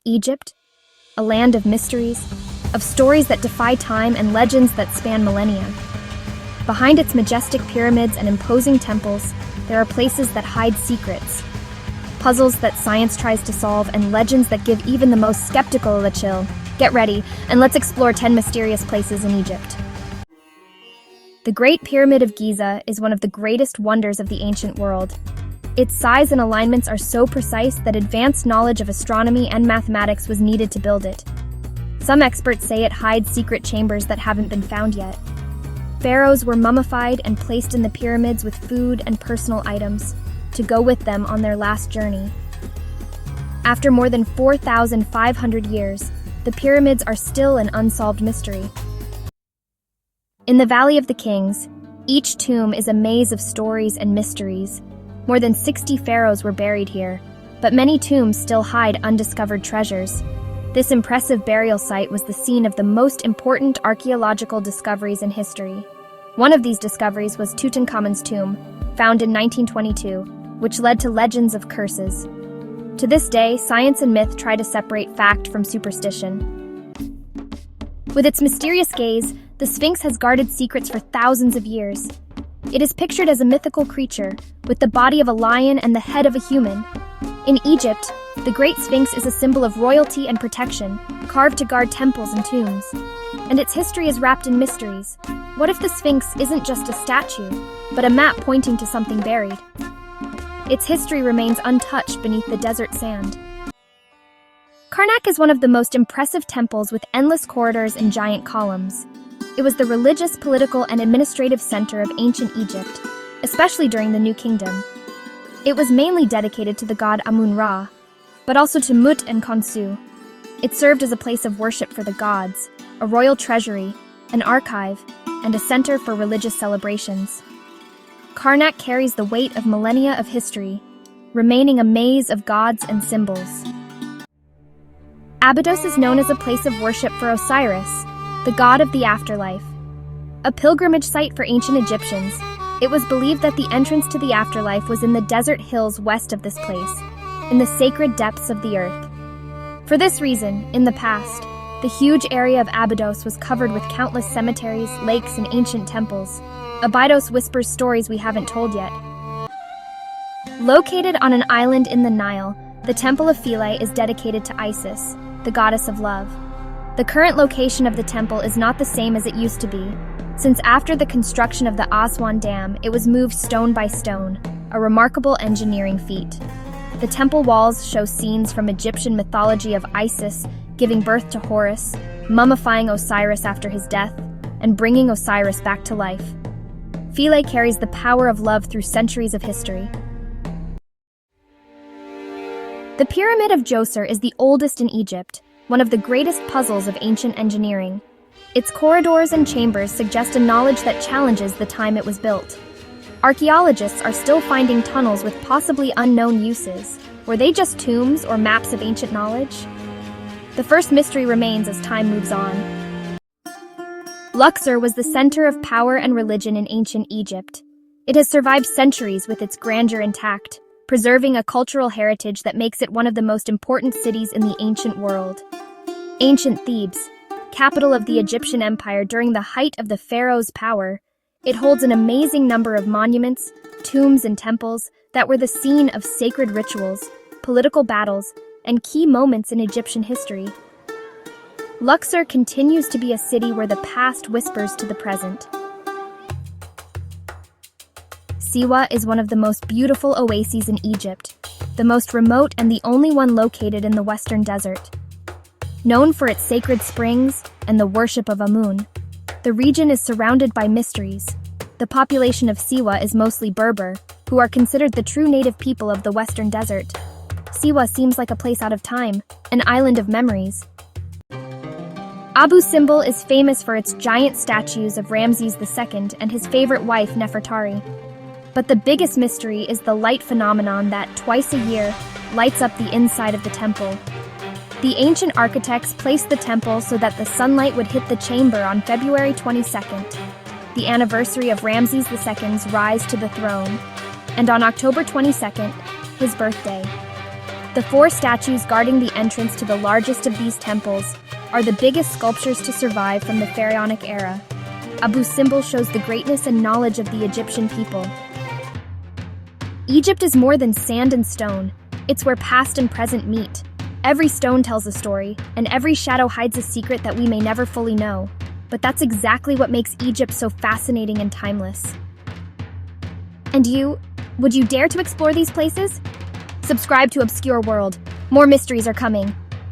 Egypt, a land of mysteries, of stories that defy time and legends that span millennia. Behind its majestic pyramids and imposing temples, there are places that hide secrets, puzzles that science tries to solve, and legends that give even the most skeptical a chill. Get ready, and let's explore 10 mysterious places in Egypt. The Great Pyramid of Giza is one of the greatest wonders of the ancient world. Its size and alignments are so precise that advanced knowledge of astronomy and mathematics was needed to build it. Some experts say it hides secret chambers that haven't been found yet. Pharaohs were mummified and placed in the pyramids with food and personal items to go with them on their last journey. After more than 4,500 years, the pyramids are still an unsolved mystery. In the Valley of the Kings, each tomb is a maze of stories and mysteries. More than 60 pharaohs were buried here, but many tombs still hide undiscovered treasures. This impressive burial site was the scene of the most important archaeological discoveries in history. One of these discoveries was Tutankhamun's tomb, found in 1922, which led to legends of curses. To this day, science and myth try to separate fact from superstition. With its mysterious gaze, the Sphinx has guarded secrets for thousands of years. It is pictured as a mythical creature, with the body of a lion and the head of a human. In Egypt, the Great Sphinx is a symbol of royalty and protection, carved to guard temples and tombs. And its history is wrapped in mysteries. What if the Sphinx isn't just a statue, but a map pointing to something buried? Its history remains untouched beneath the desert sand. Karnak is one of the most impressive temples with endless corridors and giant columns. It was the religious, political, and administrative center of ancient Egypt, especially during the New Kingdom. It was mainly dedicated to the god Amun-Ra, but also to Mut and Khonsu. It served as a place of worship for the gods, a royal treasury, an archive, and a center for religious celebrations. Karnak carries the weight of millennia of history, remaining a maze of gods and symbols. Abydos is known as a place of worship for Osiris, the god of the afterlife. A pilgrimage site for ancient Egyptians, it was believed that the entrance to the afterlife was in the desert hills west of this place, in the sacred depths of the earth. For this reason, in the past, the huge area of Abydos was covered with countless cemeteries, lakes, and ancient temples. Abydos whispers stories we haven't told yet. Located on an island in the Nile, the Temple of Philae is dedicated to Isis, the goddess of love. The current location of the temple is not the same as it used to be, since after the construction of the Aswan Dam, it was moved stone by stone, a remarkable engineering feat. The temple walls show scenes from Egyptian mythology of Isis giving birth to Horus, mummifying Osiris after his death, and bringing Osiris back to life. Philae carries the power of love through centuries of history. The Pyramid of Djoser is the oldest in Egypt, one of the greatest puzzles of ancient engineering. Its corridors and chambers suggest a knowledge that challenges the time it was built. Archaeologists are still finding tunnels with possibly unknown uses. Were they just tombs or maps of ancient knowledge? The first mystery remains as time moves on. Luxor was the center of power and religion in ancient Egypt. It has survived centuries with its grandeur intact, preserving a cultural heritage that makes it one of the most important cities in the ancient world. Ancient Thebes, capital of the Egyptian Empire during the height of the pharaoh's power, it holds an amazing number of monuments, tombs, and temples that were the scene of sacred rituals, political battles, and key moments in Egyptian history. Luxor continues to be a city where the past whispers to the present. Siwa is one of the most beautiful oases in Egypt, the most remote and the only one located in the western desert. Known for its sacred springs and the worship of Amun, the region is surrounded by mysteries. The population of Siwa is mostly Berber, who are considered the true native people of the western desert. Siwa seems like a place out of time, an island of memories. Abu Simbel is famous for its giant statues of Ramses II and his favorite wife Nefertari. But the biggest mystery is the light phenomenon that, twice a year, lights up the inside of the temple. The ancient architects placed the temple so that the sunlight would hit the chamber on February 22nd, the anniversary of Ramses II's rise to the throne, and on October 22nd, his birthday. The four statues guarding the entrance to the largest of these temples are the biggest sculptures to survive from the pharaonic era. Abu's symbol shows the greatness and knowledge of the Egyptian people. Egypt is more than sand and stone. It's where past and present meet. Every stone tells a story, and every shadow hides a secret that we may never fully know. But that's exactly what makes Egypt so fascinating and timeless. And you? Would you dare to explore these places? Subscribe to Obscure World. More mysteries are coming.